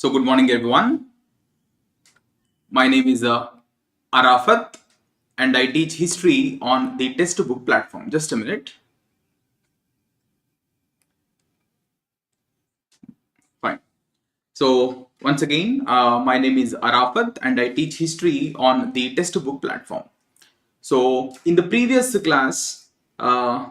So good morning everyone. My name is Arafat and I teach history on the Testbook platform. Just a minute. Fine. So once again, my name is Arafat and I teach history on the Testbook platform. So in the previous class, uh,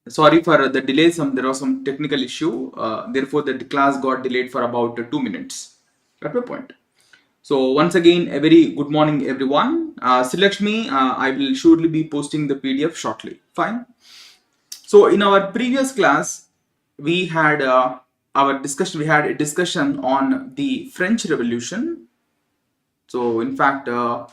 sorry for the delay, there was some technical issue. Therefore, the class got delayed for about 2 minutes. Got my point. So once again, a very good morning everyone. Select me, I will surely be posting the PDF shortly. Fine. So in our previous class, we had we had a discussion on the French Revolution. So in fact, uh,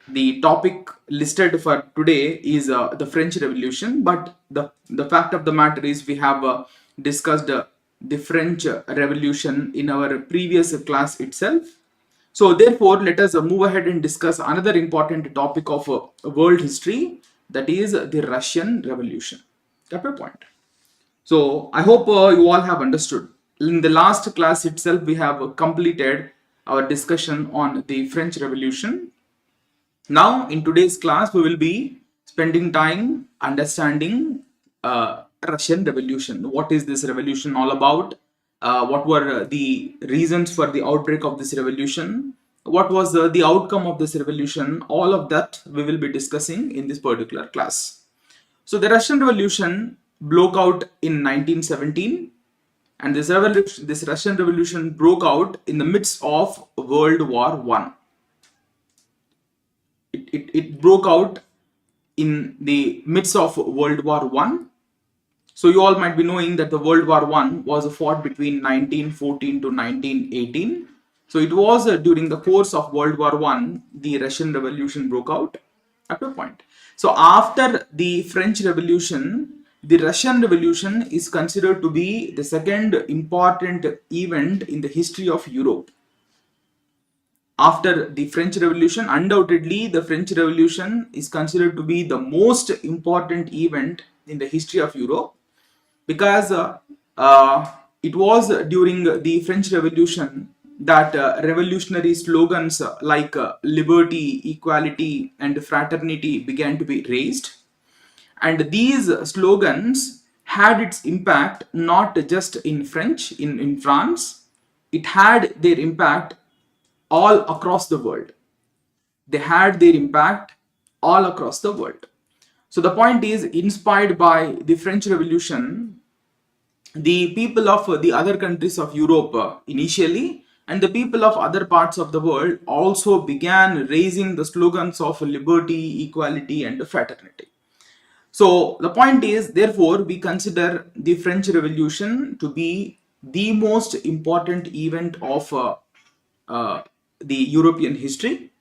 the topic listed for today is the French Revolution, but the fact of the matter is we have discussed the French Revolution in our previous class itself. So therefore, let us move ahead and discuss another important topic of world history, that is the Russian Revolution. Got my point? So I hope you all have understood. In the last class itself, we have completed our discussion on the French Revolution. Now, in today's class, we will be spending time understanding Russian Revolution. What is this revolution all about? What were the reasons for the outbreak of this revolution? What was the outcome of this revolution? All of that we will be discussing in this particular class. So the Russian Revolution broke out in 1917, and this Russian Revolution broke out in the midst of World War I. It broke out in the midst of World War I. So you all might be knowing that the World War I was fought between 1914 to 1918. So it was during the course of World War I, the Russian Revolution broke out at a point. So after the French Revolution, the Russian Revolution is considered to be the second important event in the history of Europe. After the French Revolution, undoubtedly the French Revolution is considered to be the most important event in the history of Europe, because it was during the French Revolution that revolutionary slogans like liberty, equality and fraternity began to be raised. And these slogans had its impact not just in France, it had their impact all across the world. They had their impact all across the world. So the point is, inspired by the French Revolution, the people of the other countries of Europe initially and the people of other parts of the world also began raising the slogans of liberty, equality and fraternity. So the point is, therefore, we consider the French Revolution to be the most important event of the European history.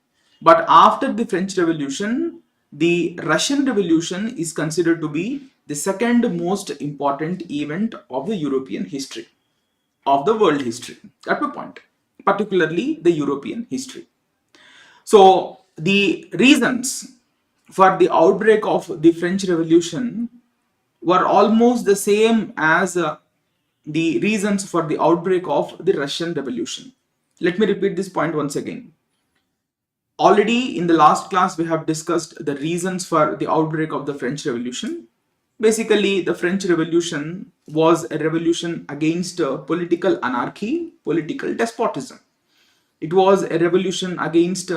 But after the French Revolution, the Russian Revolution is considered to be the second most important event of the European history, of the world history, at a point, particularly the European history. So the reasons for the outbreak of the French Revolution were almost the same as the reasons for the outbreak of the Russian Revolution. Let me repeat this point once again. Already in the last class, we have discussed the reasons for the outbreak of the French Revolution. Basically, the French Revolution was a revolution against political anarchy, political despotism. It was a revolution against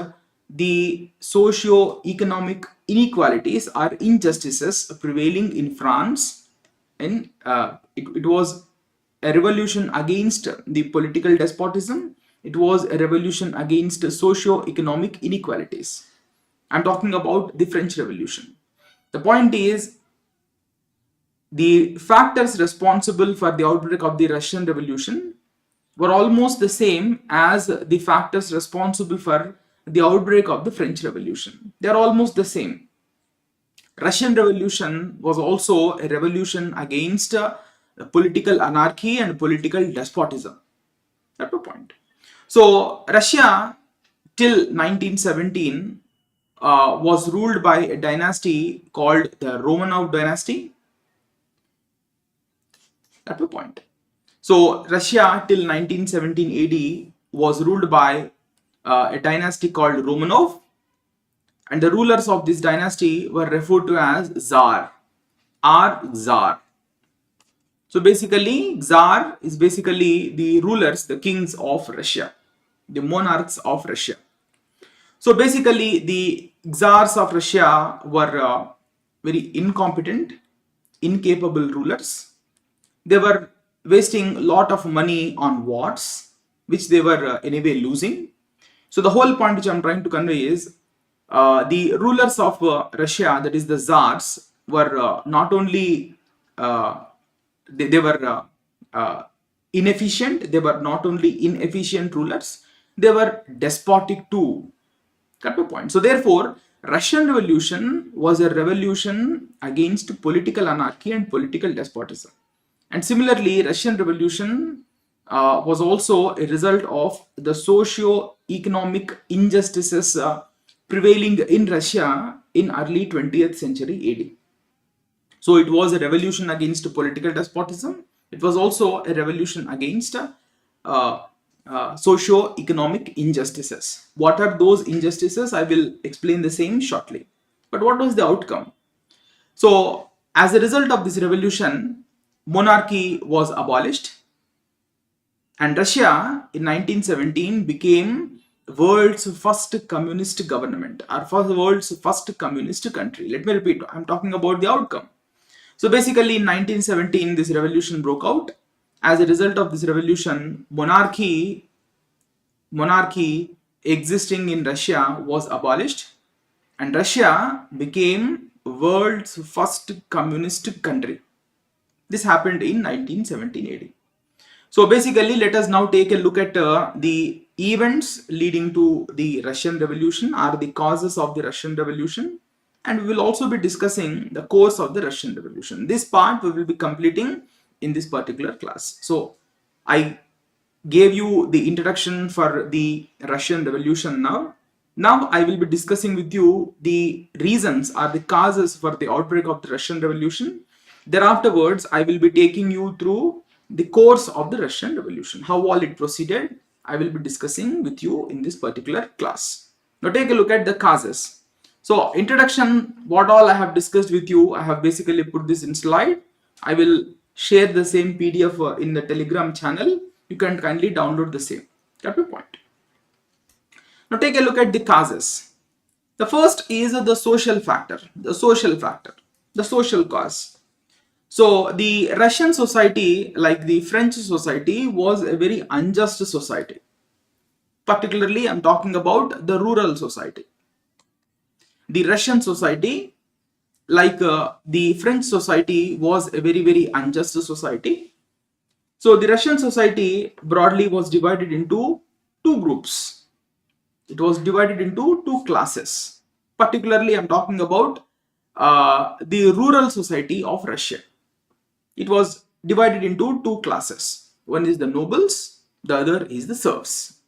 the socio-economic inequalities or injustices prevailing in France. And it was a revolution against the political despotism. It was a revolution against socio-economic inequalities. I'm talking about the French Revolution. The point is, the factors responsible for the outbreak of the Russian Revolution were almost the same as the factors responsible for the outbreak of the French Revolution. They are almost the same. Russian Revolution was also a revolution against political anarchy and political despotism. That's the point. So Russia till 1917 was ruled by a dynasty called the Romanov dynasty. That's the point. So Russia till 1917 AD was ruled by a dynasty called Romanov, and the rulers of this dynasty were referred to as Tsar or Tsar. So basically, Tsar is basically the rulers, the kings of Russia, the monarchs of Russia. So basically, the Czars of Russia were very incompetent, incapable rulers. They were wasting a lot of money on wars, which they were anyway losing. So the whole point which I'm trying to convey is the rulers of Russia, that is the Czars, were not only they were inefficient. They were not only inefficient rulers, they were despotic too. Got my point? So therefore, Russian Revolution was a revolution against political anarchy and political despotism. And similarly, Russian Revolution was also a result of the socio-economic injustices prevailing in Russia in early 20th century AD. So it was a revolution against political despotism. It was also a revolution against socio-economic injustices. What are those injustices? I will explain the same shortly. But what was the outcome? So as a result of this revolution, monarchy was abolished, and Russia in 1917 became world's first communist government, or world's first communist country. Let me repeat, I'm talking about the outcome. So basically in 1917, this revolution broke out. As a result of this revolution, monarchy existing in Russia was abolished, and Russia became world's first communist country. This happened in 1917 AD. So basically, let us now take a look at the events leading to the Russian Revolution, or the causes of the Russian Revolution, and we will also be discussing the course of the Russian Revolution. This part we will be completing in this particular class. So I gave you the introduction for the Russian Revolution now. Now I will be discussing with you the reasons or the causes for the outbreak of the Russian Revolution. Thereafterwards, I will be taking you through the course of the Russian Revolution, how all it proceeded. I will be discussing with you in this particular class. Now take a look at the causes. So introduction, what all I have discussed with you, I have basically put this in slide. I will share the same PDF in the Telegram channel. You can kindly download the same. Got my point? Now take a look at the causes. The first is the social factor, the social cause. So the Russian society, like the French society, was a very unjust society. Particularly, I'm talking about the rural society. The Russian society, like the French society, was a very, very unjust society. So the Russian society broadly was divided into two groups. It was divided into two classes. Particularly, I'm talking about the rural society of Russia. It was divided into two classes. One is the nobles, the other is the serfs.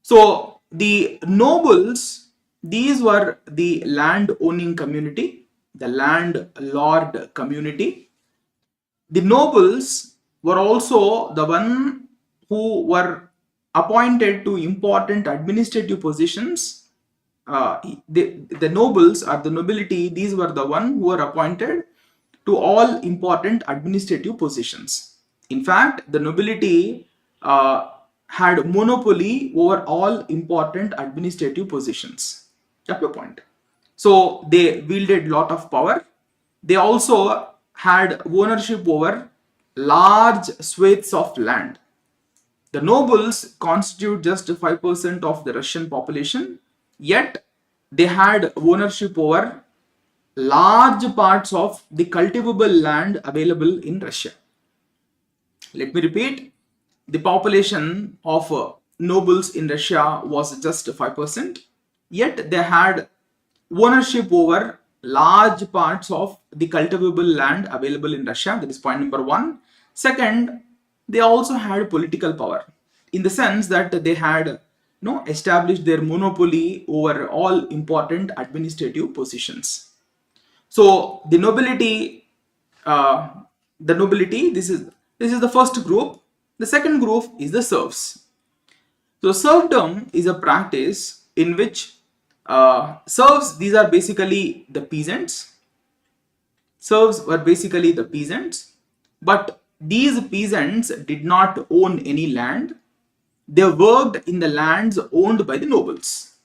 So the nobles, these were the land owning community, the landlord community. The nobles were also the one who were appointed to important administrative positions. The nobles or the nobility, these were the one who were appointed to all important administrative positions. In fact, the nobility had monopoly over all important administrative positions. That's your point. So they wielded lot of power. They also had ownership over large swathes of land. The nobles constitute just 5% of the Russian population, yet they had ownership over large parts of the cultivable land available in Russia. Let me repeat, the population of nobles in Russia was just 5%, yet they had ownership over large parts of the cultivable land available in Russia. That is point number one. Second, they also had political power, in the sense that they had established their monopoly over all important administrative positions. So the nobility, this is This is the first group. The second group is the serfs. So serfdom is a practice in which serfs, these are basically the peasants. Serfs were basically the peasants, but these peasants did not own any land. They worked in the lands owned by the nobles.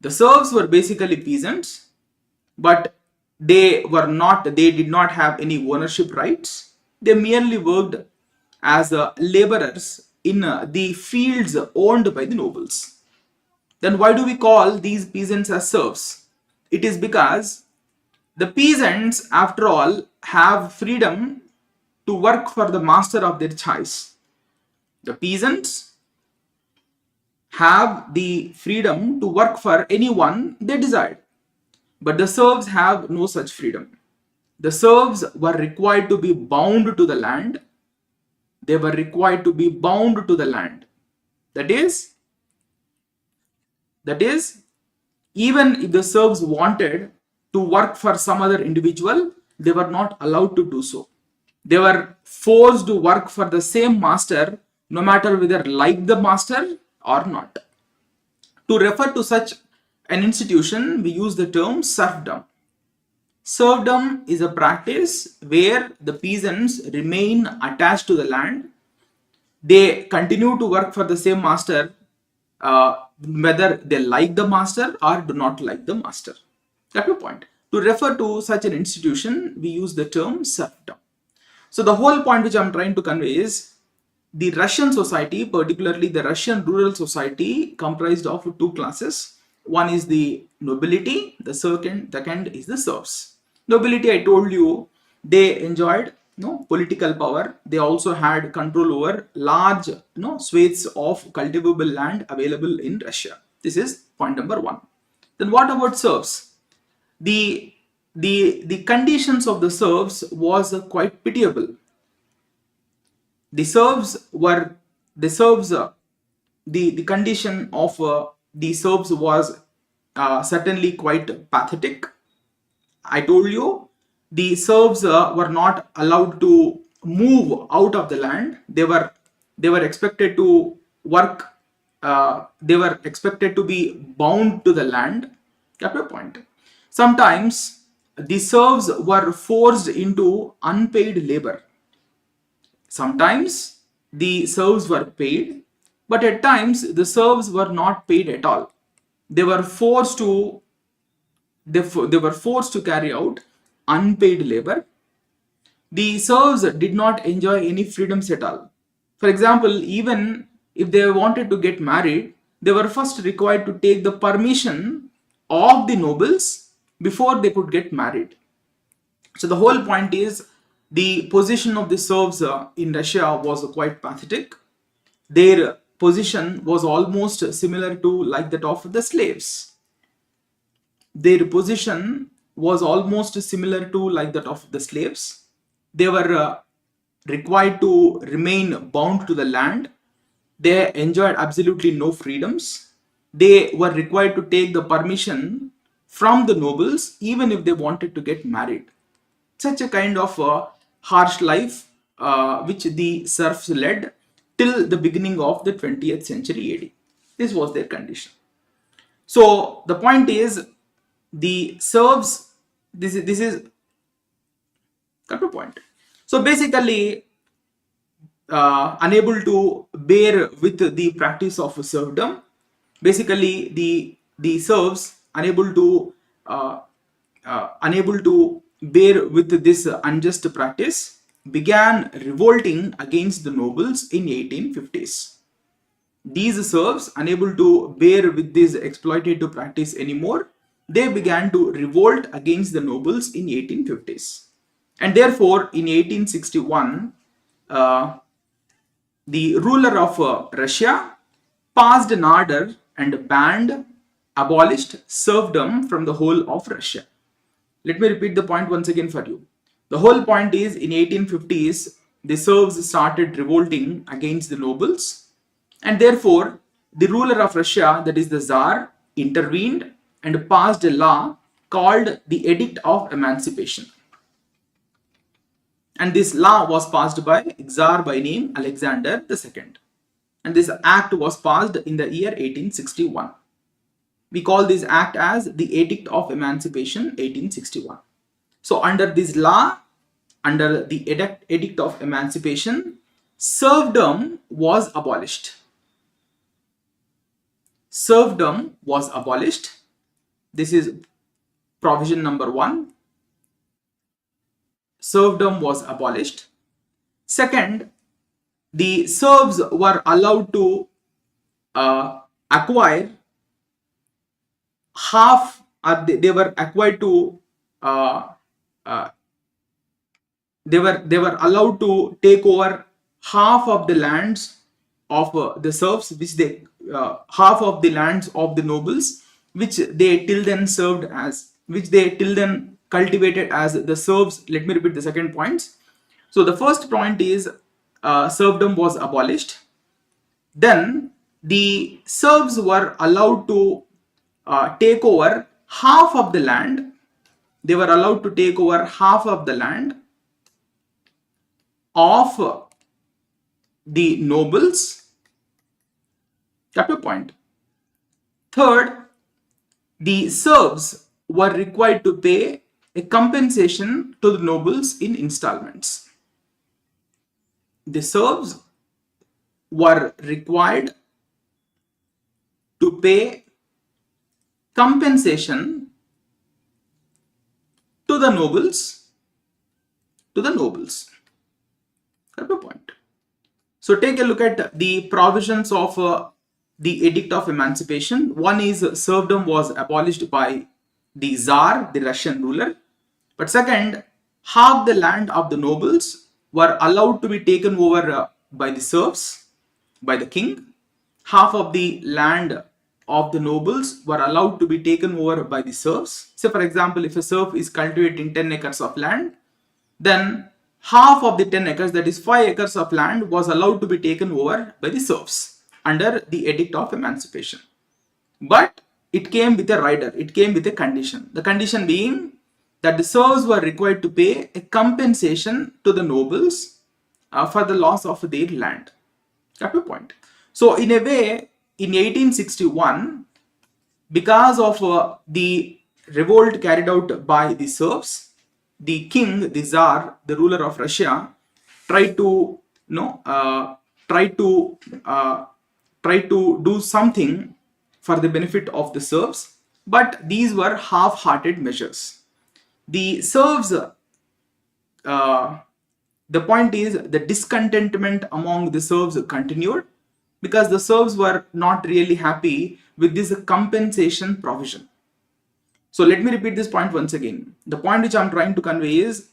The serfs were basically peasants, but they did not have any ownership rights. They merely worked as laborers in the fields owned by the nobles. Then why do we call these peasants as serfs? It is because the peasants, after all, have freedom to work for the master of their choice. The peasants have the freedom to work for anyone they desired. But the serfs have no such freedom. The serfs were required to be bound to the land. They were required to be bound to the land. That is, even if the serfs wanted to work for some other individual, they were not allowed to do so. They were forced to work for the same master, no matter whether like the master or not. To refer to such an institution, we use the term serfdom. Serfdom is a practice where the peasants remain attached to the land. They continue to work for the same master, whether they like the master or do not like the master. That's the point. To refer to such an institution, we use the term serfdom. So the whole point which I'm trying to convey is the Russian society, particularly the Russian rural society, comprised of two classes. One is the nobility, the second is the serfs. Nobility, I told you, they enjoyed political power. They also had control over large swathes of cultivable land available in Russia. This is point number one. Then what about serfs? The conditions of the serfs was quite pitiable. The condition of the serfs was certainly quite pathetic. I told you the serfs were not allowed to move out of the land. They were expected to work. They were expected to be bound to the land. That's the point. Sometimes the serfs were forced into unpaid labor. Sometimes the serfs were paid, but at times the serfs were not paid at all. They were forced to carry out unpaid labor. The serfs did not enjoy any freedoms at all. For example, even if they wanted to get married, they were first required to take the permission of the nobles before they could get married. So the whole point is the position of the serfs in Russia was quite pathetic. Their position was almost similar to like that of the slaves. Their position was almost similar to like that of the slaves. They were required to remain bound to the land. They enjoyed absolutely no freedoms. They were required to take the permission from the nobles even if they wanted to get married. Such a kind of harsh life which the serfs led till the beginning of the 20th century AD. This was their condition. So the point is, the serfs, this is got the point. So basically, unable to bear with the practice of serfdom, basically the serfs unable to bear with this unjust practice, began revolting against the nobles in 1850s. These serfs, unable to bear with this exploitative practice anymore, they began to revolt against the nobles in 1850s. And therefore, in 1861, the ruler of Russia passed an order and abolished serfdom from the whole of Russia. Let me repeat the point once again for you. The whole point is, in 1850s, the serfs started revolting against the nobles, and therefore the ruler of Russia, that is the Czar, intervened and passed a law called the Edict of Emancipation. And this law was passed by Czar by name Alexander II. And this act was passed in the year 1861. We call this act as the Edict of Emancipation 1861. So under this law, under the Edict of Emancipation, serfdom was abolished. Serfdom was abolished. This is provision number 1. Serfdom was abolished. Second, the serfs were allowed to acquire half, they were acquired to they were allowed to take over half of the lands of the serfs, which they half of the lands of the nobles, which they till then served as, which they till then cultivated as the serfs. Let me repeat the second points. So the first point is serfdom was abolished. Then the serfs were allowed to take over half of the land. They were allowed to take over half of the land of the nobles. Got your point. Third, the serfs were required to pay a compensation to the nobles in installments. The serfs were required to pay compensation to the nobles. Got the point. So take a look at the provisions of the Edict of Emancipation. One is serfdom was abolished by the Czar, the Russian ruler. But second, half the land of the nobles were allowed to be taken over by the serfs, by the king. Half of the land of the nobles were allowed to be taken over by the serfs. Say for example, if a serf is cultivating 10 acres of land, then half of the 10 acres, that is 5 acres of land, was allowed to be taken over by the serfs under the Edict of Emancipation. But it came with a rider, it came with a condition. The condition being that the serfs were required to pay a compensation to the nobles for the loss of their land. Got your point? So in a way, in 1861, because of the revolt carried out by the serfs, the king, the Czar, the ruler of Russia, tried to do something for the benefit of the serfs, but these were half-hearted measures. The serfs, the point is, the discontentment among the serfs continued because the serfs were not really happy with this compensation provision. So let me repeat this point once again. The point which I am trying to convey is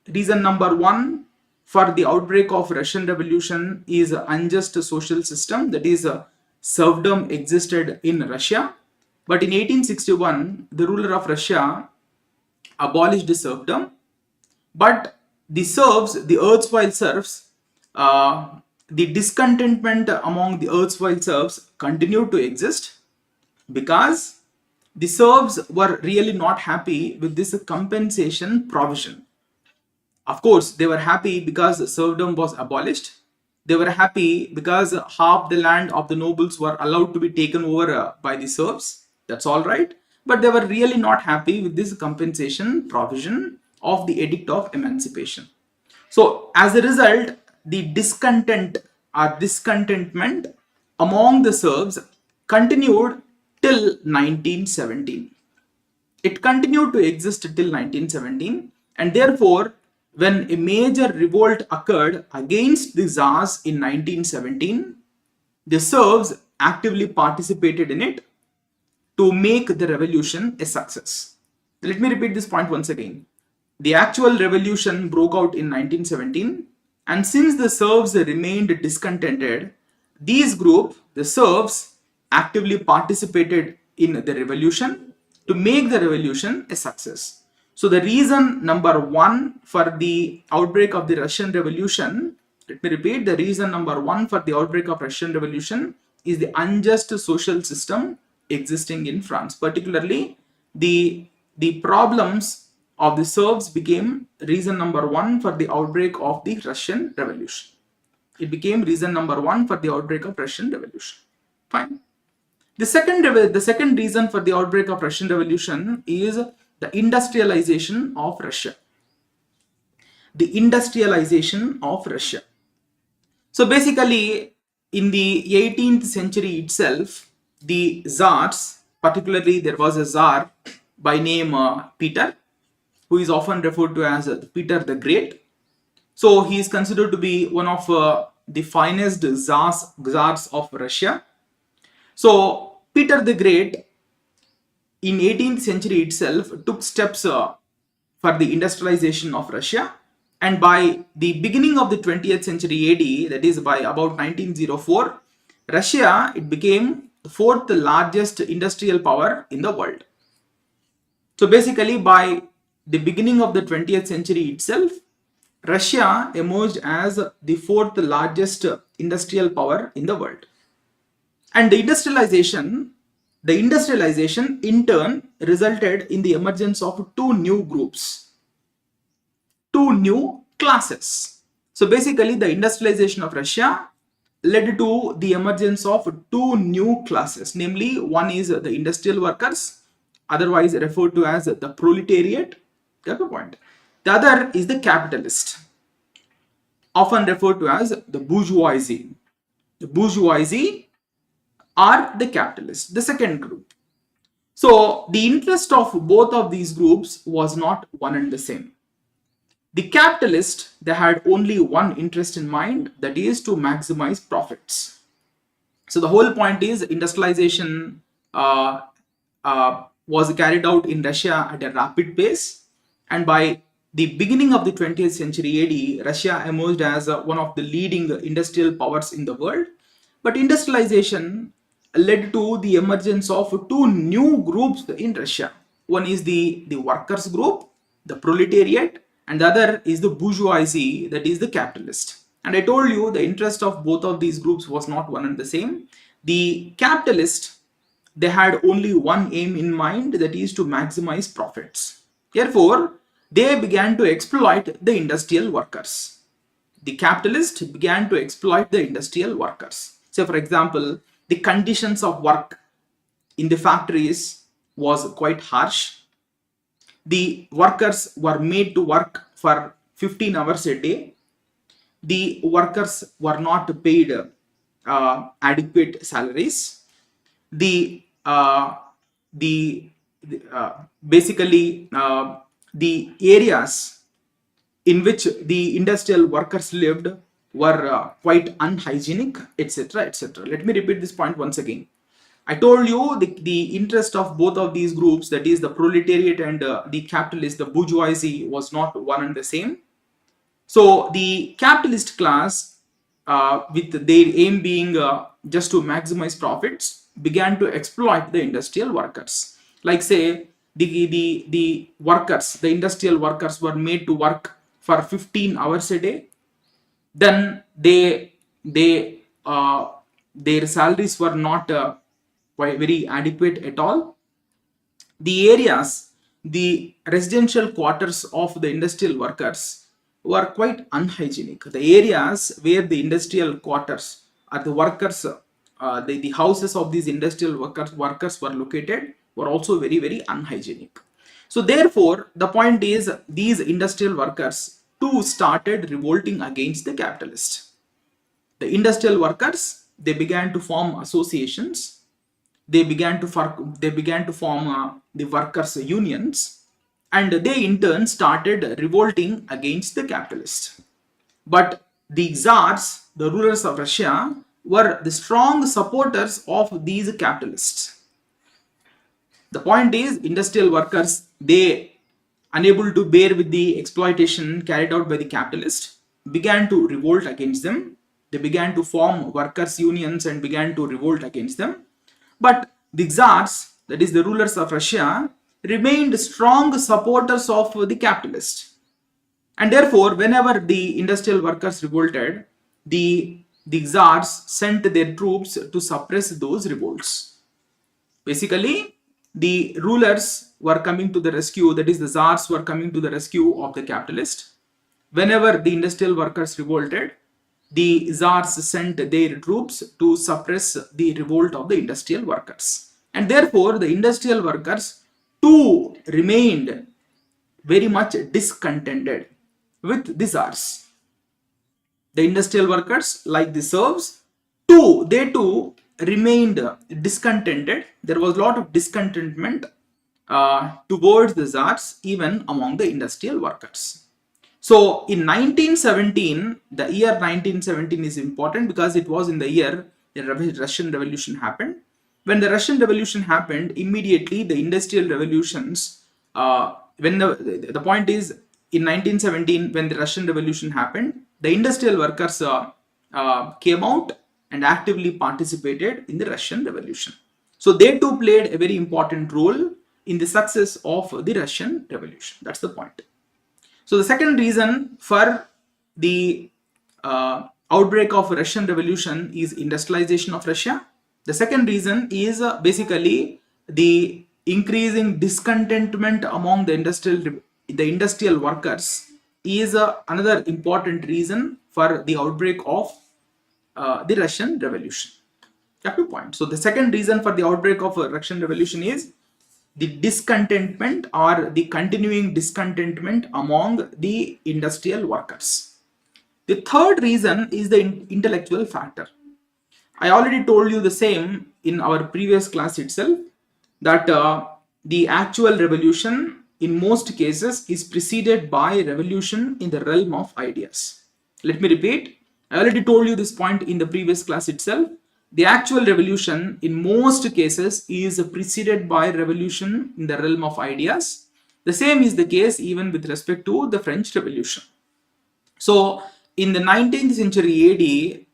reason number 1 for the outbreak of Russian Revolution is unjust social system, that is serfdom existed in Russia. But in 1861, the ruler of Russia abolished serfdom, but the serfs, the erstwhile serfs, the discontentment among the erstwhile serfs continued to exist because the serfs were really not happy with this compensation provision. Of course, they were happy because serfdom was abolished. They were happy because half the land of the nobles were allowed to be taken over by the serfs. That's all right. But they were really not happy with this compensation provision of the Edict of Emancipation. So as a result, the discontent or discontentment among the serfs continued till 1917. It continued to exist till 1917, and therefore when a major revolt occurred against the Czars in 1917, the serfs actively participated in it to make the revolution a success. Let me repeat this point once again. The actual revolution broke out in 1917, and since the serfs remained discontented, these group, the serfs, actively participated in the revolution to make the revolution a success. So the reason number 1 for the outbreak of the Russian Revolution, let me repeat, the reason number 1 for the outbreak of Russian Revolution is the unjust social system existing in France, particularly the problems of the serfs became reason number one for the outbreak of the Russian Revolution. It became reason number one for the outbreak of Russian Revolution. Fine. The second reason for the outbreak of Russian Revolution is the industrialization of Russia. The industrialization of Russia. So basically, in the 18th century itself, the Czars, particularly there was a Czar by name Peter, who is often referred to as Peter the Great. So he is considered to be one of the finest Czars of Russia. So Peter the Great in 18th century itself took steps for the industrialization of Russia, and by the beginning of the 20th century AD, that is by about 1904, Russia, it became the fourth largest industrial power in the world. So basically by the beginning of the 20th century itself, Russia emerged as the fourth largest industrial power in the world. And the industrialization in turn resulted in the emergence of two new groups, two new classes. So basically the industrialization of Russia led to the emergence of two new classes, namely one is the industrial workers, otherwise referred to as the proletariat. Get the point. The other is the capitalist, often referred to as the bourgeoisie. The bourgeoisie are the capitalists, the second group. So the interest of both of these groups was not one and the same. The capitalists, they had only one interest in mind, that is to maximize profits. So the whole point is industrialization was carried out in Russia at a rapid pace, and by the beginning of the 20th century AD, Russia emerged as one of the leading industrial powers in the world. But industrialization led to the emergence of two new groups in Russia. One is the workers group, the proletariat, and the other is the bourgeoisie, that is the capitalist. And I told you the interest of both of these groups was not one and the same. The capitalist, they had only one aim in mind, that is to maximize profits. Therefore, they began to exploit the industrial workers. The capitalists began to exploit the industrial workers. So for example, the conditions of work in the factories was quite harsh. The workers were made to work for 15 hours a day. The workers were not paid adequate salaries. Basically the areas in which the industrial workers lived were quite unhygienic, etc., etc. Let me repeat this point once again. I told you the interest of both of these groups, that is the proletariat and the capitalist, the bourgeoisie, was not one and the same. So the capitalist class, with their aim being just to maximize profits, began to exploit the industrial workers. Like say the workers, the industrial workers were made to work for 15 hours a day. Then their salaries were not very adequate at all. The areas, the residential quarters of the industrial workers were quite unhygienic. The areas where the industrial quarters or the workers, the houses of these industrial workers were located were also very, very unhygienic. So therefore, the point is these industrial workers too started revolting against the capitalists. The industrial workers, they began to form associations. They began to form the workers' unions, and they in turn started revolting against the capitalists. But the Czars, the rulers of Russia, were the strong supporters of these capitalists. The point is, industrial workers, they, unable to bear with the exploitation carried out by the capitalists, began to revolt against them. They began to form workers' unions and began to revolt against them. But the Czars, that is the rulers of Russia, remained strong supporters of the capitalists. And therefore, whenever the industrial workers revolted, the Czars sent their troops to suppress those revolts. Basically, the rulers were coming to the rescue, that is, the Czars were coming to the rescue of the capitalist. Whenever the industrial workers revolted, the Czars sent their troops to suppress the revolt of the industrial workers. And therefore, the industrial workers too remained very much discontented with the Czars. The industrial workers, like the serfs, they too remained discontented. There was a lot of discontentment towards the Czars, even among the industrial workers. So in 1917, the year 1917 is important because it was in the year the Russian Revolution happened. When the Russian Revolution happened, immediately the industrial revolutions, when the point is, in 1917, when the Russian Revolution happened, the industrial workers came out and actively participated in the Russian Revolution. So they too played a very important role in the success of the Russian Revolution. That's the point. So the second reason for the outbreak of Russian Revolution is industrialization of Russia. The second reason is basically the increasing discontentment among the industrial workers is another important reason for the outbreak of the Russian Revolution. Got your point? So the second reason for the outbreak of Russian Revolution is the discontentment or the continuing discontentment among the industrial workers. The third reason is the intellectual factor. I already told you the same in our previous class itself, that the actual revolution in most cases is preceded by revolution in the realm of ideas. Let me repeat. I already told you this point in the previous class itself. The actual revolution in most cases is preceded by revolution in the realm of ideas. The same is the case even with respect to the French Revolution. So in the 19th century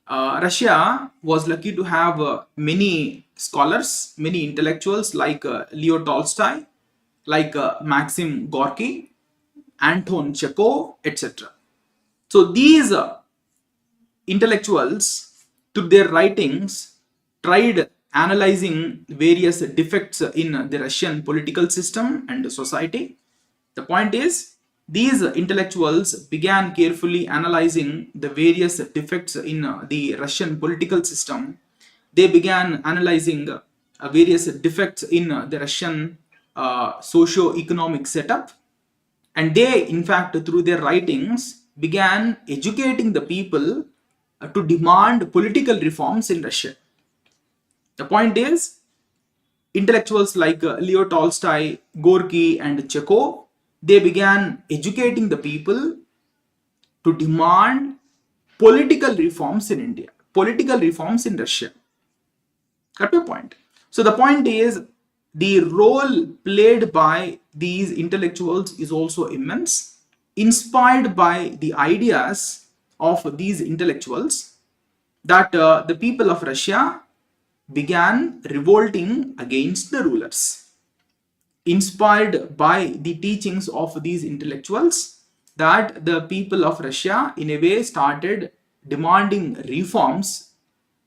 AD, Russia was lucky to have many scholars, many intellectuals like Leo Tolstoy, like Maxim Gorky, Anton Chekhov, etc. So these intellectuals, through their writings, tried analyzing various defects in the Russian political system and society. The point is, these intellectuals began carefully analyzing the various defects in the Russian political system. They began analyzing various defects in the Russian socio-economic setup, and they, in fact, through their writings, began educating the people to demand political reforms in Russia. The point is, intellectuals like Leo Tolstoy, Gorky, and Chekhov, they began educating the people to demand political reforms in India, political reforms in Russia. Got my point? So the point is, the role played by these intellectuals is also immense. Inspired by the ideas of these intellectuals, that the people of Russia began revolting against the rulers. Inspired by the teachings of these intellectuals, that the people of Russia in a way started demanding reforms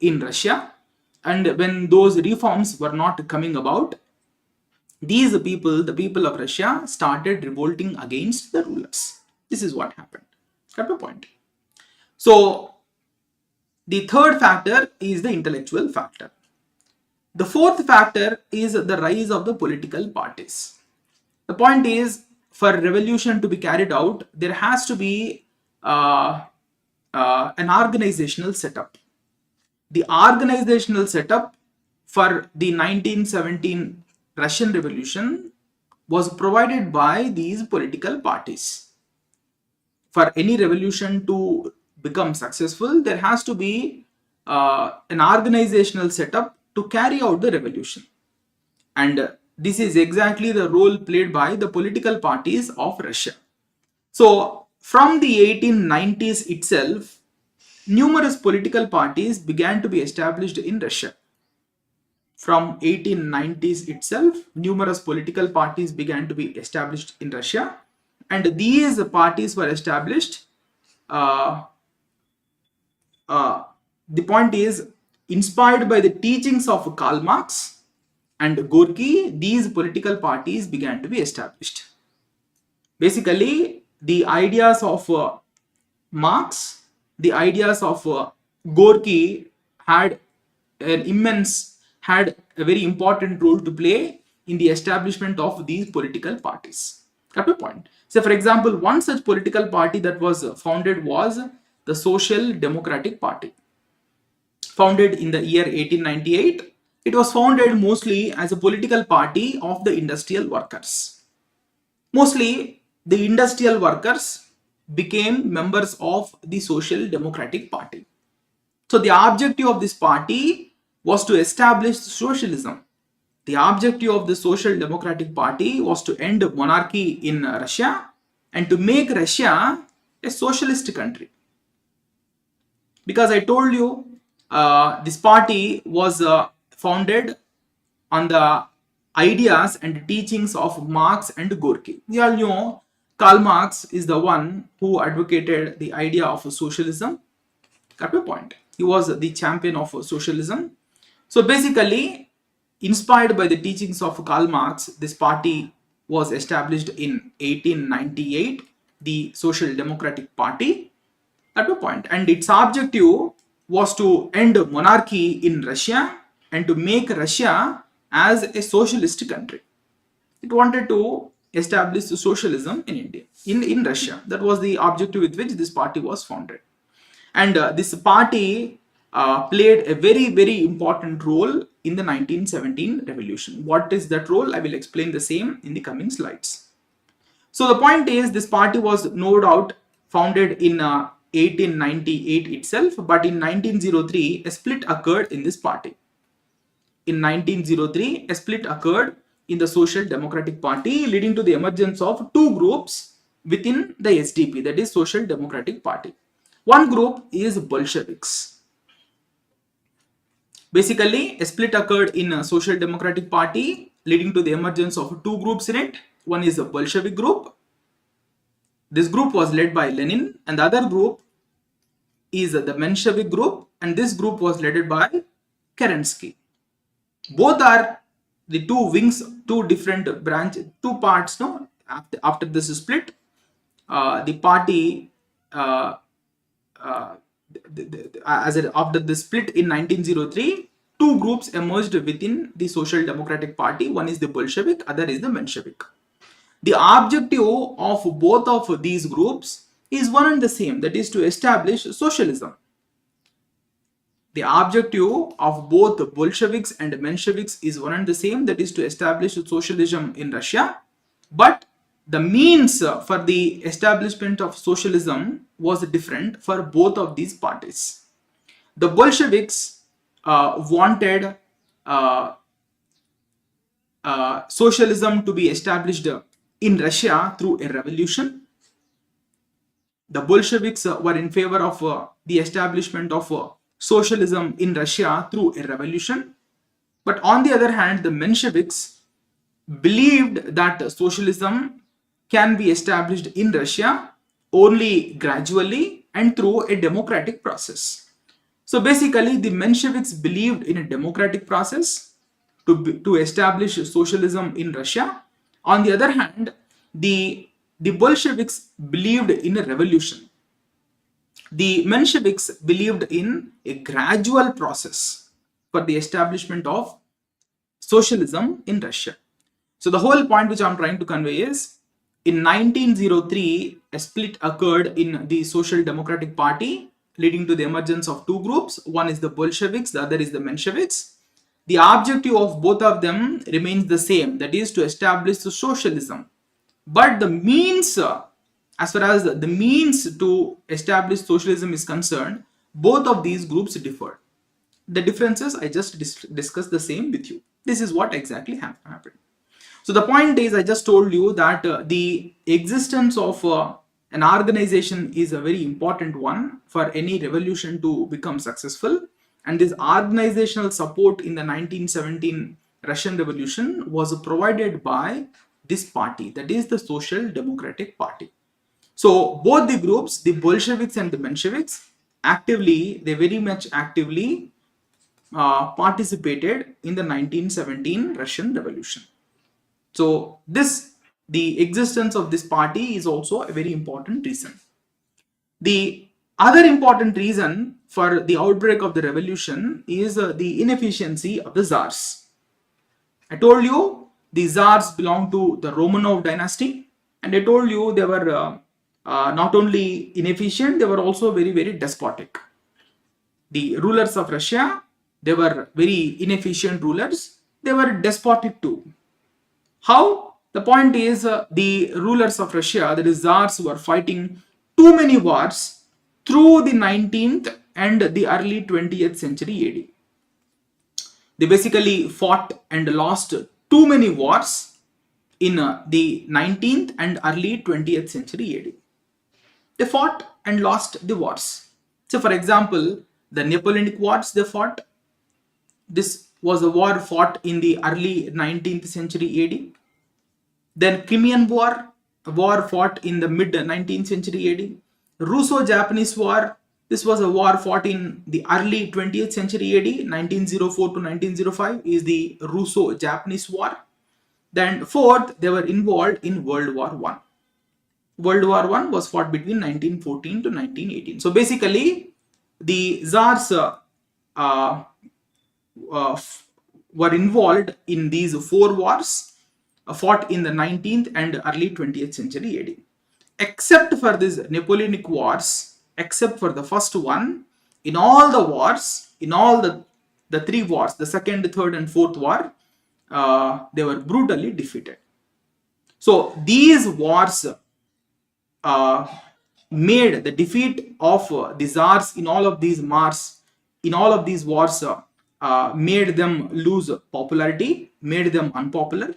in Russia, and when those reforms were not coming about, these people, the people of Russia, started revolting against the rulers. This is what happened. Got my point? So the third factor is the intellectual factor. The fourth factor is the rise of the political parties. The point is, for revolution to be carried out, there has to be an organizational setup. The organizational setup for the 1917 Russian Revolution was provided by these political parties. For any revolution to become successful, there has to be an organizational setup to carry out the revolution. And this is exactly the role played by the political parties of Russia. So from the 1890s itself, numerous political parties began to be established in Russia. From 1890s itself, numerous political parties began to be established in Russia, and these parties were established. The point is, inspired by the teachings of Karl Marx, and Gorky, these political parties began to be established. Basically, the ideas of Marx, the ideas of Gorky had had a very important role to play in the establishment of these political parties. Got my point? So, for example, one such political party that was founded was the Social Democratic Party. Founded in the year 1898, it was founded mostly as a political party of the industrial workers. Mostly, the industrial workers became members of the Social Democratic Party. So the objective of this party was to establish socialism. The objective of the Social Democratic Party was to end monarchy in Russia and to make Russia a socialist country. Because I told you this party was founded on the ideas and teachings of Marx and Gorky. You all know Karl Marx is the one who advocated the idea of socialism. Got my point? He was the champion of socialism. So basically, inspired by the teachings of Karl Marx, this party was established in 1898, the Social Democratic Party. Got my point? And its objective was to end monarchy in Russia and to make Russia as a socialist country. It wanted to establish socialism in India, in Russia. That was the objective with which this party was founded. And this party played a very, very important role in the 1917 revolution. What is that role? I will explain the same in the coming slides. So the point is, this party was no doubt founded in 1898 itself, but in 1903, a split occurred in this party. In 1903, a split occurred in the Social Democratic Party, leading to the emergence of two groups within the SDP, that is Social Democratic Party. One group is Bolsheviks. Basically, a split occurred in a Social Democratic Party, leading to the emergence of two groups in it. One is the Bolshevik group. This group was led by Lenin, and the other group is the Menshevik group, and this group was led by Kerensky. Both are the two wings, two different branches, two parts. No, after this split, the party after the split in 1903, two groups emerged within the Social Democratic Party. One is the Bolshevik, other is the Menshevik. The objective of both of these groups is one and the same, that is to establish socialism. The objective of both the Bolsheviks and Mensheviks is one and the same, that is to establish socialism in Russia. But the means for the establishment of socialism was different for both of these parties. The Bolsheviks wanted socialism to be established in Russia through a revolution. The Bolsheviks were in favor of the establishment of socialism in Russia through a revolution. But on the other hand, the Mensheviks believed that socialism can be established in Russia only gradually and through a democratic process. So basically, the Mensheviks believed in a democratic process to establish socialism in Russia. On the other hand, the Bolsheviks believed in a revolution. The Mensheviks believed in a gradual process for the establishment of socialism in Russia. So the whole point which I am trying to convey is, in 1903, a split occurred in the Social Democratic Party, leading to the emergence of two groups. One is the Bolsheviks, the other is the Mensheviks. The objective of both of them remains the same, that is to establish socialism. But the means, as far as the means to establish socialism is concerned, both of these groups differ. The differences, I just discussed the same with you. This is what exactly happened. So the point is, I just told you that the existence of an organization is a very important one for any revolution to become successful. And this organizational support in the 1917 Russian Revolution was provided by this party, that is the Social Democratic Party. So both the groups, the Bolsheviks and the Mensheviks, they very much actively participated in the 1917 Russian Revolution. So the existence of this party is also a very important reason. The other important reason for the outbreak of the revolution is the inefficiency of the Czars. I told you the Czars belong to the Romanov dynasty, and I told you they were not only inefficient, they were also very, very despotic. The rulers of Russia, they were very inefficient rulers, they were despotic too. How? The point is the rulers of Russia, that is Czars, were fighting too many wars through the 19th and the early 20th century AD. They basically fought and lost too many wars in the 19th and early 20th century AD. They fought and lost the wars. So for example, the Napoleonic Wars they fought. This was a war fought in the early 19th century AD. Then Crimean War, a war fought in the mid 19th century AD. Russo-Japanese War, this was a war fought in the early 20th century AD, 1904 to 1905 is the Russo-Japanese War. Then fourth, they were involved in World War I. World War I was fought between 1914 to 1918. So basically, the Czars were involved in these four wars fought in the 19th and early 20th century AD. Except for these Napoleonic Wars, except for the first one, in all the wars, in all the three wars, the second, third and fourth war, they were brutally defeated. So these wars made the defeat of the Czars in all of these wars, made them lose popularity, made them unpopular,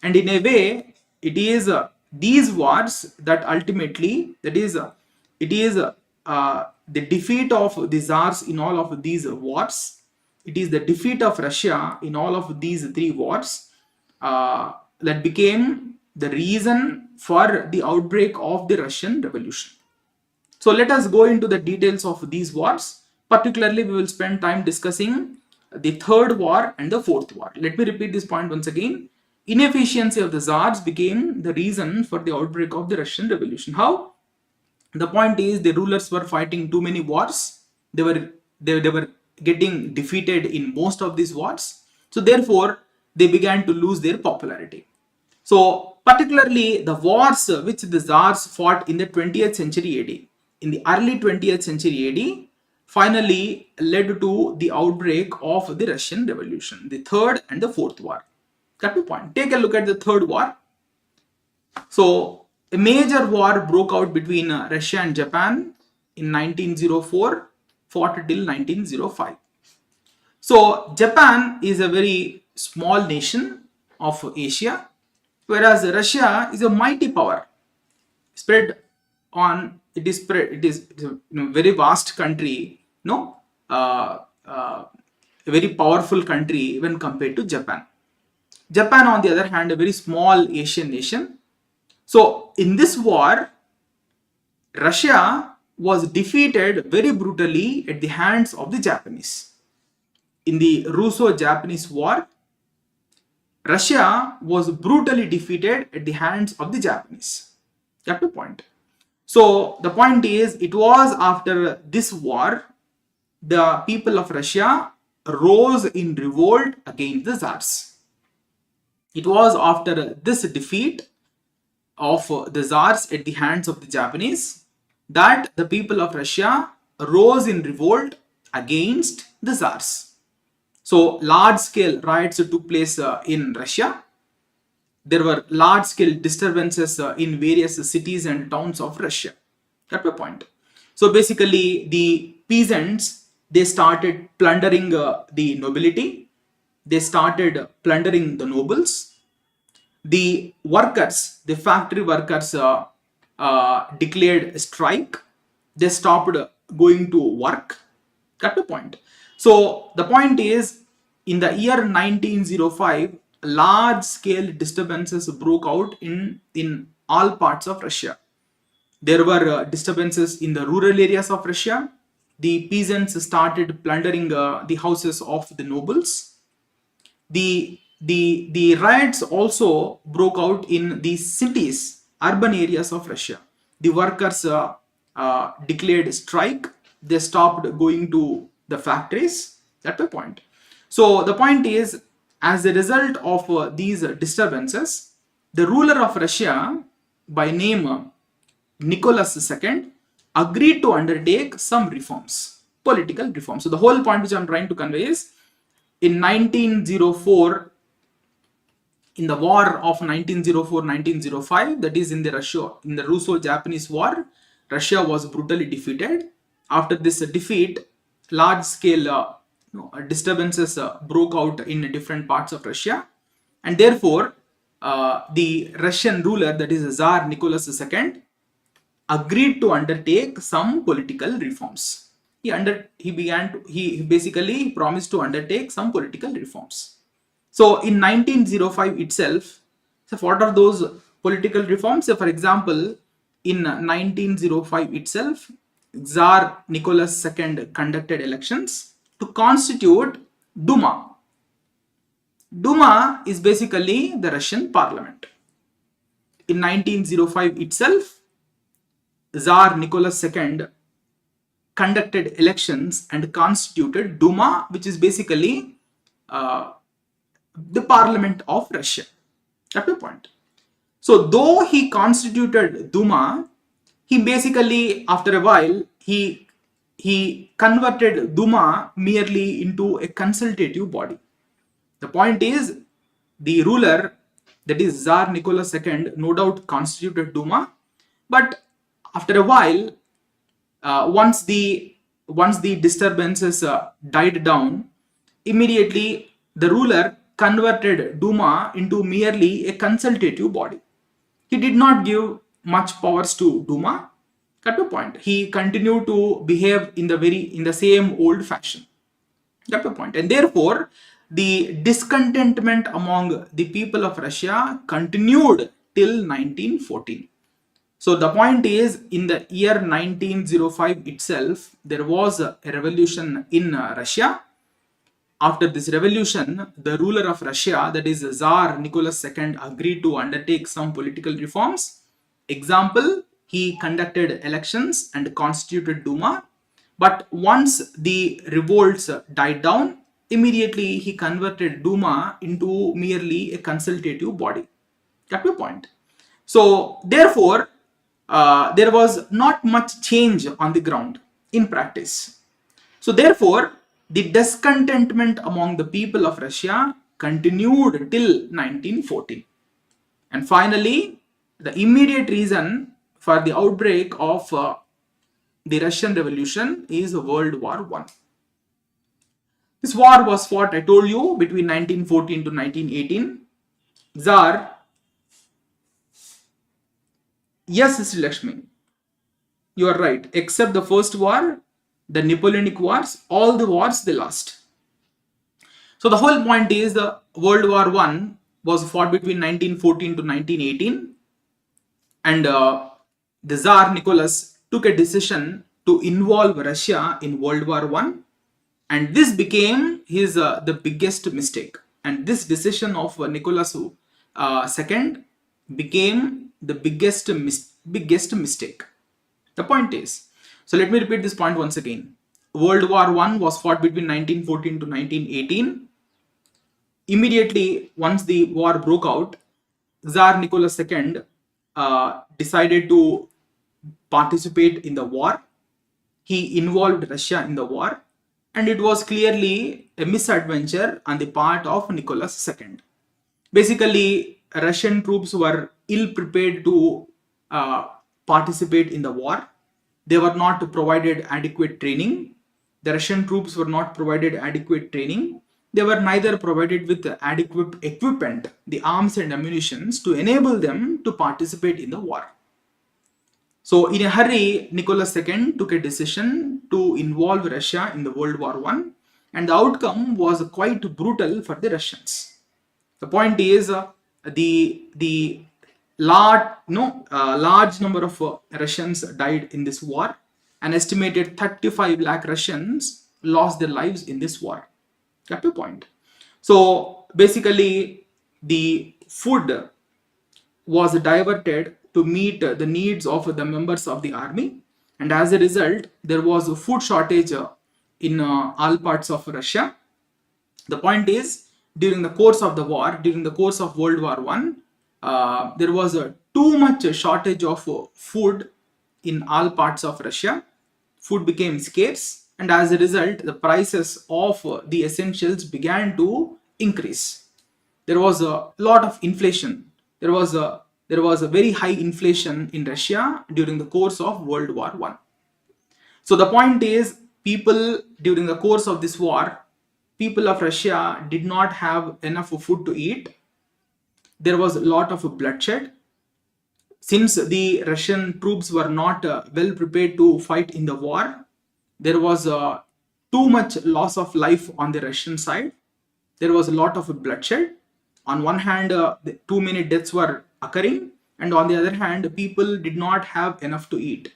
and in a way, it is these wars that ultimately, it is the defeat of the Czars in all of these wars. It is the defeat of Russia in all of these three wars that became the reason for the outbreak of the Russian Revolution. So let us go into the details of these wars. Particularly, we will spend time discussing the third war and the fourth war. Let me repeat this point once again. Inefficiency of the Czars became the reason for the outbreak of the Russian Revolution. How? The point is the rulers were fighting too many wars. They were getting defeated in most of these wars. So therefore, they began to lose their popularity. So particularly the wars which the Czars fought in the 20th century AD, in the early 20th century AD, finally led to the outbreak of the Russian Revolution, the third and the fourth war. Got the point. Take a look at the third war. So a major war broke out between Russia and Japan in 1904, fought till 1905. So Japan is a very small nation of Asia, whereas Russia is a mighty power. It is a very vast country, a very powerful country when compared to Japan. Japan, on the other hand, a very small Asian nation. So in this war, Russia was defeated very brutally at the hands of the Japanese. In the Russo-Japanese War, Russia was brutally defeated at the hands of the Japanese. Got the point. So the point is, it was after this war, the people of Russia rose in revolt against the Czars. It was after this defeat of the Czars at the hands of the Japanese that the people of Russia rose in revolt against the Czars. So large-scale riots took place in Russia. There were large-scale disturbances in various cities and towns of Russia. Got my point. So basically, the peasants, they started plundering the nobility. They started plundering the nobles. The workers, the factory workers declared a strike. They stopped going to work. Got the point. So the point is, in the year 1905, large-scale disturbances broke out in all parts of Russia. There were disturbances in the rural areas of Russia. the peasants started plundering the houses of the nobles. The riots also broke out in the cities, urban areas of Russia. The workers declared strike. They stopped going to the factories. That's the point. So the point is, as a result of these disturbances, the ruler of Russia by name Nicholas II agreed to undertake some reforms, political reforms. So the whole point which I'm trying to convey is, in 1904, in the war of 1904-1905, that is in the Russo-Japanese War, Russia was brutally defeated. After this defeat, large-scale disturbances broke out in different parts of Russia, and therefore the Russian ruler, that is Tsar Nicholas II, agreed to undertake some political reforms. He basically promised to undertake some political reforms. So in 1905 itself, so what are those political reforms? So for example, in 1905 itself, Tsar Nicholas II conducted elections to constitute Duma. Duma is basically the Russian parliament. In 1905 itself, Tsar Nicholas II conducted elections and constituted Duma, which is basically the parliament of Russia. That's the point. So though he constituted Duma, he basically, after a while, he converted Duma merely into a consultative body. The point is, the ruler, that is Tsar Nicholas II, no doubt constituted Duma, but after a while, once the disturbances died down, immediately the ruler converted Duma into merely a consultative body. He did not give much powers to Duma. Cut to point. He continued to behave in the same old fashion. Got the point. And therefore, the discontentment among the people of Russia continued till 1914. So the point is, in the year 1905 itself, there was a revolution in Russia. After this revolution, the ruler of Russia, that is Tsar Nicholas II, agreed to undertake some political reforms. Example, he conducted elections and constituted Duma. But once the revolts died down, immediately he converted Duma into merely a consultative body. Got my point? So therefore, there was not much change on the ground in practice. So therefore, the discontentment among the people of Russia continued till 1914. And finally, the immediate reason for the outbreak of the Russian Revolution is World War I. This war was fought, I told you, between 1914 to 1918. Tsar, yes, Sri Lakshmi, you are right. Except the first war, the Napoleonic Wars, all the wars they lost. So the whole point is, the World War I was fought between 1914 to 1918, and the Tsar Nicholas took a decision to involve Russia in World War I, and this became his the biggest mistake. And this decision of Nicholas II became the biggest mistake. The point is, so let me repeat this point once again. World War I was fought between 1914 to 1918. Immediately, once the war broke out, Tsar Nicholas II decided to participate in the war. He involved Russia in the war, and it was clearly a misadventure on the part of Nicholas II. Basically, Russian troops were ill prepared to participate in the war. They were not provided adequate training. The Russian troops were not provided adequate training. They were neither provided with adequate equipment, the arms and ammunitions, to enable them to participate in the war. So in a hurry, Nicholas II took a decision to involve Russia in the World War I, and the outcome was quite brutal for the Russians. The point is, large number of Russians died in this war. an estimated 35 lakh Russians lost their lives in this war. Got your point? So basically, the food was diverted to meet the needs of the members of the army, and as a result, there was a food shortage in all parts of Russia. The point is, during the course of the war, during the course of World War One, there was a too much shortage of food in all parts of Russia. Food became scarce, and as a result, the prices of the essentials began to increase. There was a lot of inflation. There was a very high inflation in Russia during the course of World War One. So the point is, people during the course of this war, people of Russia did not have enough food to eat. There was a lot of bloodshed. Since the Russian troops were not well prepared to fight in the war, there was too much loss of life on the Russian side. There was a lot of bloodshed. On one hand, too many deaths were occurring, and on the other hand, people did not have enough to eat.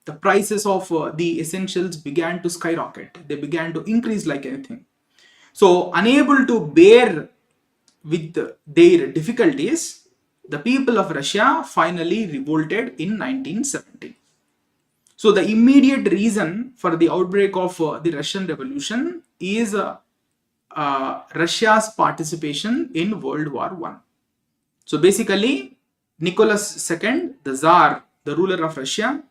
The prices of the essentials began to skyrocket. They began to increase like anything. So, unable to bear with their difficulties, the people of Russia finally revolted in 1917. So, the immediate reason for the outbreak of the Russian Revolution is Russia's participation in World War One. So, basically, Nicholas II, the Tsar, the ruler of Russia,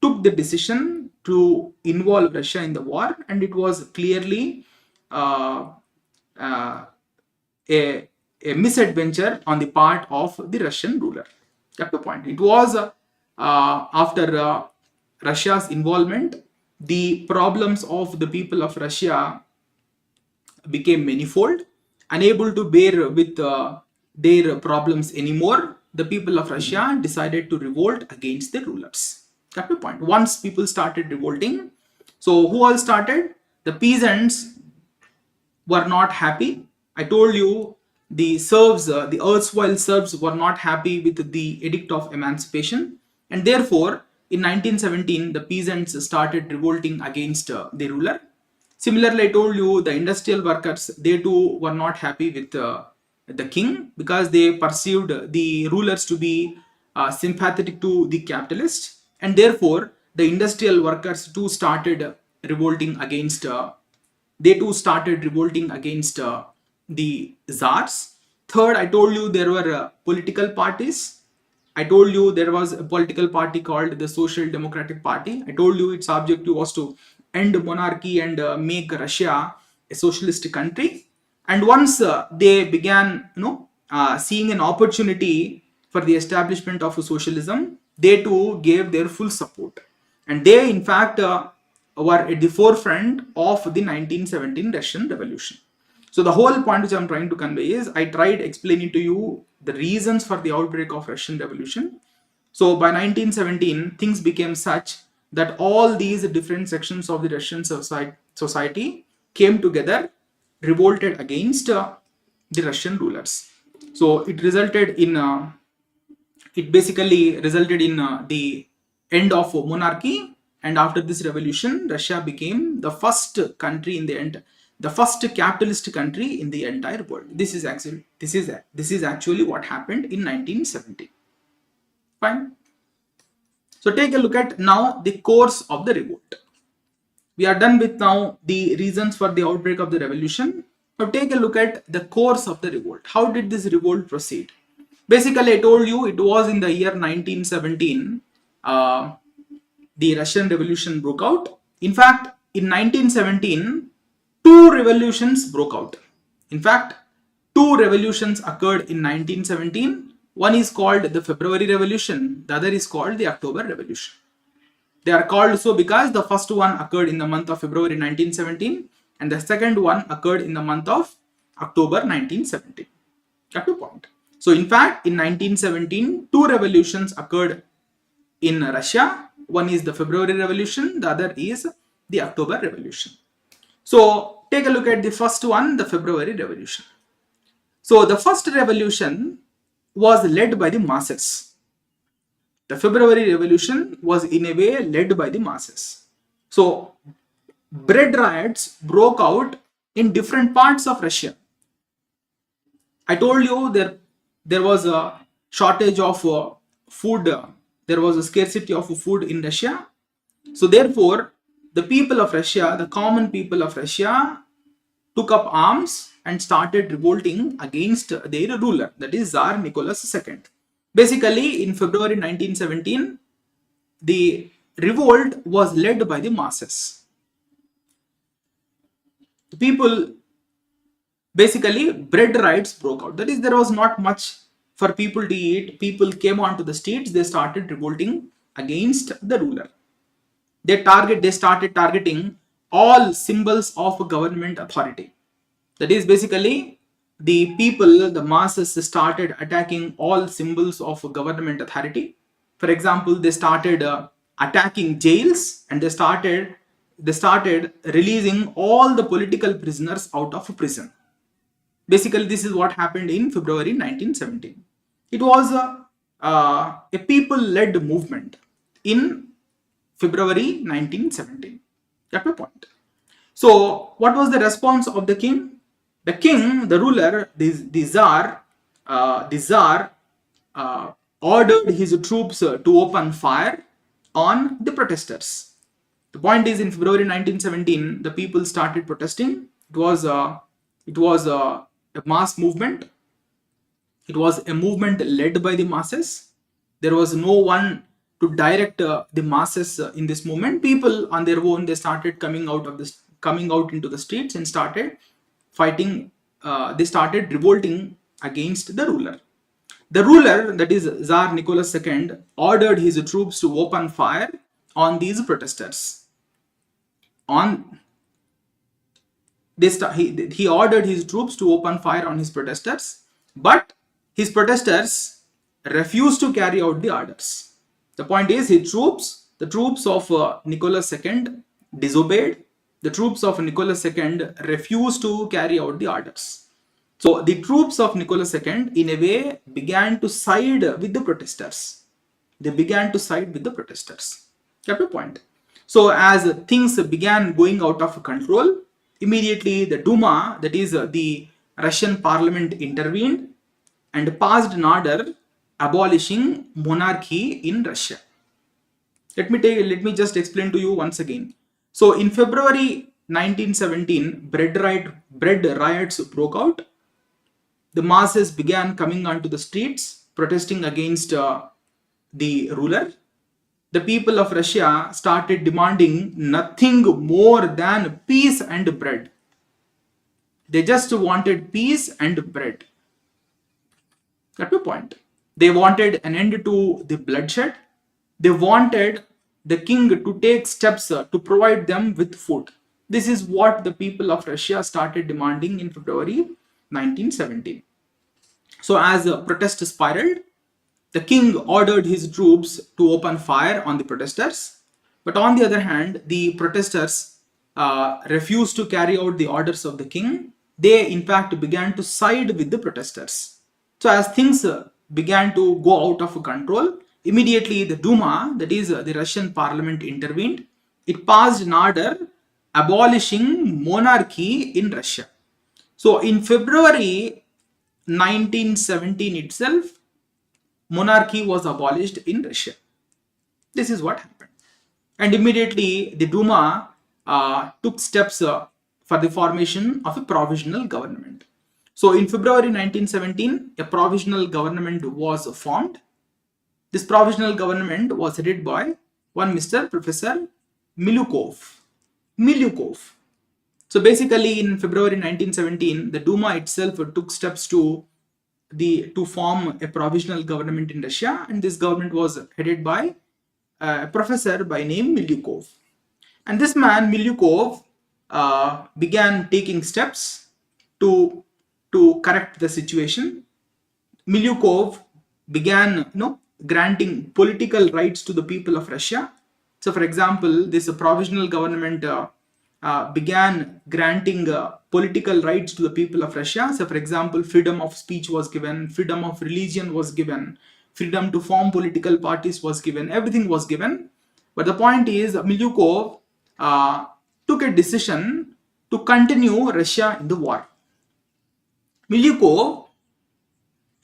took the decision to involve Russia in the war, and it was clearly a misadventure on the part of the Russian ruler. That's the point. It was after Russia's involvement, the problems of the people of Russia became manifold. Unable to bear with their problems anymore, the people of Russia decided to revolt against the rulers. That's the point. Once people started revolting, so who all started? The peasants were not happy. I told you the serfs, the erstwhile serfs were not happy with the Edict of Emancipation, and therefore in 1917 the peasants started revolting against the ruler. Similarly, I told you the industrial workers, they too were not happy with the king, because they perceived the rulers to be sympathetic to the capitalists, and therefore the industrial workers too started revolting against the Czars. Third, I told you there were political parties. I told you there was a political party called the Social Democratic Party. I told you its objective was to end monarchy and make Russia a socialist country. And once they began, seeing an opportunity for the establishment of socialism, they too gave their full support. And they, in fact, were at the forefront of the 1917 Russian Revolution. So the whole point which I am trying to convey is, I tried explaining to you the reasons for the outbreak of Russian Revolution. So by 1917, things became such that all these different sections of the Russian society came together, revolted against the Russian rulers. So it basically resulted in the end of monarchy. And after this revolution, Russia became the first country in the first capitalist country in the entire world. This is actually what happened in 1970. Fine. So take a look at now the course of the revolt. We are done with now the reasons for the outbreak of the revolution. Now take a look at the course of the revolt. How did this revolt proceed? Basically, I told you it was in the year 1917 the Russian Revolution broke out. In fact, in 1917, two revolutions broke out. In fact, two revolutions occurred in 1917. One is called the February Revolution, the other is called the October Revolution. They are called so because the first one occurred in the month of February 1917 and the second one occurred in the month of October 1917. Got the point. So in fact, in 1917, two revolutions occurred in Russia. One is the February Revolution, the other is the October Revolution. So take a look at the first one, the February Revolution. So the first revolution was led by the masses. The February Revolution was in a way led by the masses. So bread riots broke out in different parts of Russia. I told you there was a shortage of food. There was a scarcity of food in Russia. So therefore, the people of Russia, the common people of Russia, took up arms and started revolting against their ruler, that is Tsar Nicholas II. Basically, in February 1917, the revolt was led by the masses. The people, basically, bread riots broke out. That is, there was not much for people to eat. People came onto the streets. They started revolting against the ruler. They started targeting all symbols of government authority. That is, basically, the people, the masses started attacking all symbols of government authority. For example, they started attacking jails, and they started releasing all the political prisoners out of prison. Basically, this is what happened in February 1917. It was a people-led movement in February 1917. Got my point? So, what was the response of the king? The king, the ruler, the Tsar ordered his troops to open fire on the protesters. The point is, in February 1917, the people started protesting. It was a mass movement. It was a movement led by the masses. There was no one to direct the masses in this movement. People on their own, they started coming out into the streets and started fighting. They started revolting against the ruler. The ruler, that is Tsar Nicholas II, ordered his troops to open fire on these protesters. He ordered his troops to open fire on his protesters, but his protesters refused to carry out the orders. The point is, the troops of Nicholas II disobeyed. The troops of Nicholas II refused to carry out the orders. So the troops of Nicholas II, in a way, began to side with the protesters. They began to side with the protesters. Got your point? So as things began going out of control, immediately the Duma, that is the Russian parliament, intervened and passed an order abolishing monarchy in Russia. Let me just explain to you once again. So in February 1917, bread riots broke out. The masses began coming onto the streets, protesting against the ruler. The people of Russia started demanding nothing more than peace and bread. They just wanted peace and bread. Got my point? They wanted an end to the bloodshed. They wanted the king to take steps to provide them with food. This is what the people of Russia started demanding in February 1917. So as the protest spiraled, the king ordered his troops to open fire on the protesters. But on the other hand, the protesters refused to carry out the orders of the king. They in fact began to side with the protesters. So as things began to go out of control, immediately the Duma, that is the Russian parliament, intervened. It passed an order abolishing monarchy in Russia. So in February 1917 itself, monarchy was abolished in Russia. This is what happened. And immediately the Duma took steps for the formation of a provisional government. So in February 1917, a provisional government was formed. This provisional government was headed by one Mr. Professor Milyukov. So basically in February 1917, the Duma itself took steps to form a provisional government in Russia, and this government was headed by a professor by name Milyukov. And this man Milyukov began taking steps to correct the situation. Milyukov began granting political rights to the people of Russia. So for example, this provisional government began granting political rights to the people of Russia. So for example, freedom of speech was given, freedom of religion was given, freedom to form political parties was given, everything was given. But the point is, Milyukov took a decision to continue Russia in the war. Milyukov,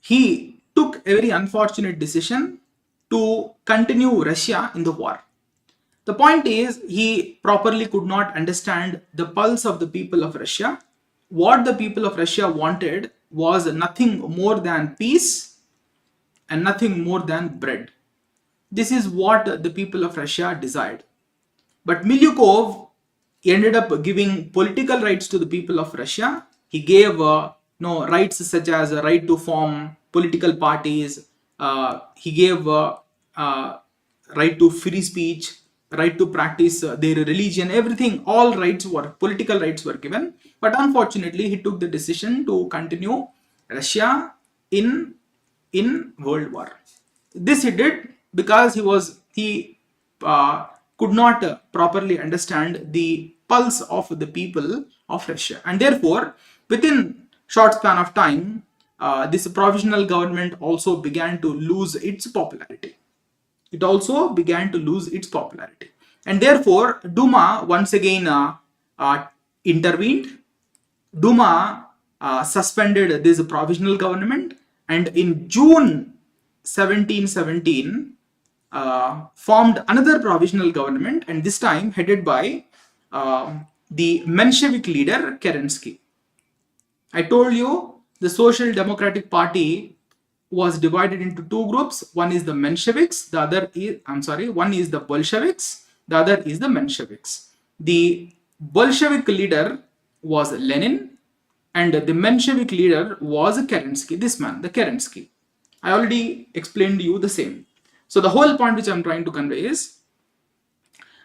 he took a very unfortunate decision to continue Russia in the war. The point is, he properly could not understand the pulse of the people of Russia. What the people of Russia wanted was nothing more than peace and nothing more than bread. This is what the people of Russia desired. But Milyukov ended up giving political rights to the people of Russia. He gave rights such as a right to form political parties. He gave right to free speech, right to practice their religion, everything, all rights were, political rights were given. But unfortunately, he took the decision to continue Russia in World War. This he did because he could not properly understand the pulse of the people of Russia, and therefore within short span of time this provisional government also began to lose its popularity. It also began to lose its popularity, and therefore Duma once again intervened. Duma suspended this provisional government, and in June 1717 formed another provisional government, and this time headed by the Menshevik leader Kerensky. I told you the Social Democratic Party was divided into two groups. One is the Mensheviks, the other is, one is the Bolsheviks, the other is the Mensheviks. The Bolshevik leader was Lenin, and the Menshevik leader was Kerensky, this man, the Kerensky. I already explained to you the same. So the whole point which I am trying to convey is,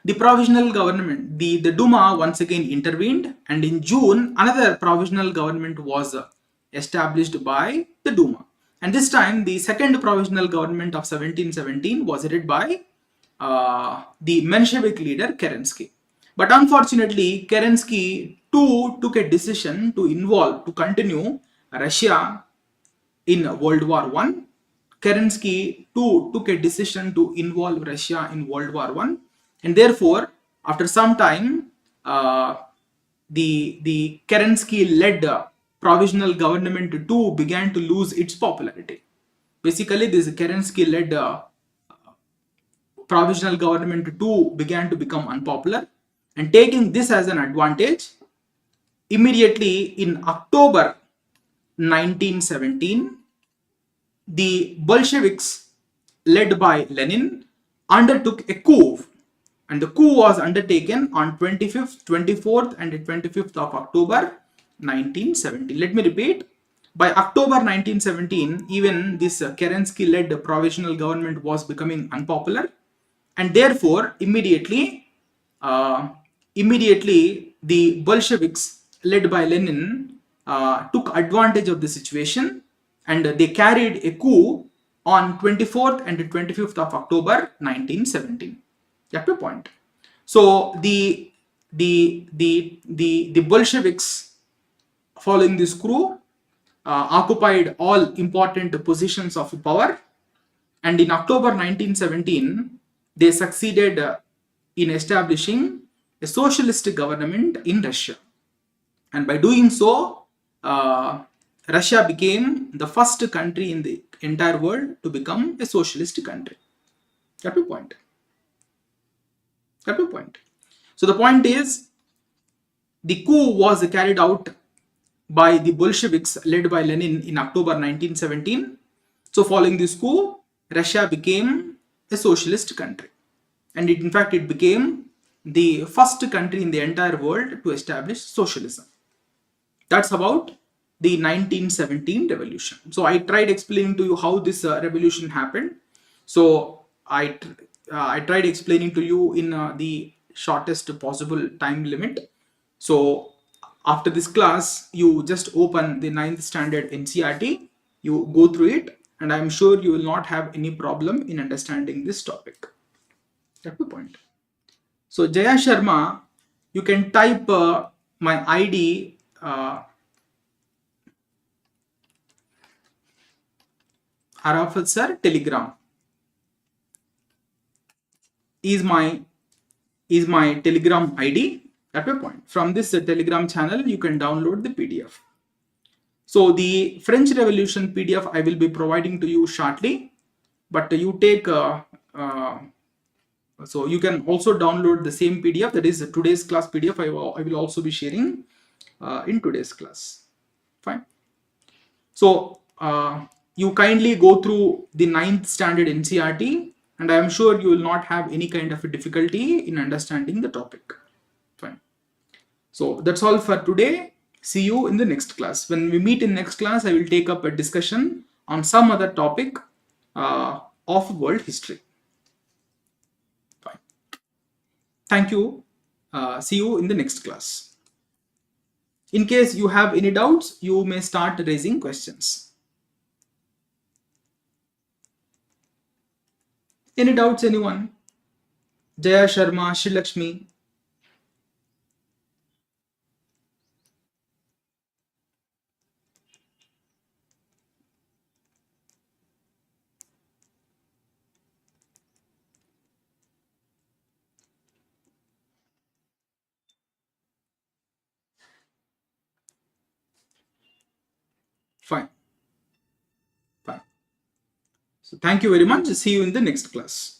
the provisional government, the Duma once again intervened, and in June another provisional government was established by the Duma. And this time the second provisional government of 1717 was headed by the Menshevik leader Kerensky. But unfortunately, Kerensky too took a decision to continue Russia in World War I. Kerensky too took a decision to involve Russia in World War I, and therefore, after some time, the Kerensky-led provisional government too began to lose its popularity. Basically, this Kerensky-led provisional government too began to become unpopular, and taking this as an advantage, immediately in October 1917, the Bolsheviks, led by Lenin, undertook a coup, and the coup was undertaken on 25th, 24th and 25th of October 1917. Let me repeat. By October 1917, even this Kerensky-led provisional government was becoming unpopular, and therefore immediately the Bolsheviks, led by Lenin, took advantage of the situation, and they carried a coup on 24th and 25th of October 1917. That's the point. So the Bolsheviks, following this coup, occupied all important positions of power, and in October 1917 they succeeded in establishing a socialist government in Russia, and by doing so Russia became the first country in the entire world to become a socialist country. Got my point? Got my point? So the point is, the coup was carried out by the Bolsheviks, led by Lenin, in October 1917. So following this coup, Russia became a socialist country, and in fact it became the first country in the entire world to establish socialism. That's about the 1917 revolution. So I tried explaining to you how this revolution happened. So I tried explaining to you in the shortest possible time limit. So after this class, you just open the 9th standard NCERT, you go through it, and I'm sure you will not have any problem in understanding this topic. That's the point. So Jaya Sharma, you can type my ID Arafat sir Telegram is my Telegram ID at a point. From this Telegram channel, you can download the PDF. So the French Revolution PDF I will be providing to you shortly, but you take so you can also download the same PDF, that is today's class PDF. I will also be sharing in today's class. Fine. So you kindly go through the 9th standard NCERT, and I am sure you will not have any kind of a difficulty in understanding the topic. Fine. So that's all for today. See you in the next class. When we meet in next class, I will take up a discussion on some other topic of world history. Fine. Thank you. See you in the next class. In case you have any doubts, you may start raising questions. Any doubts, anyone? Jaya Sharma, Shri Lakshmi. Fine. Fine. So thank you very much. See you in the next class.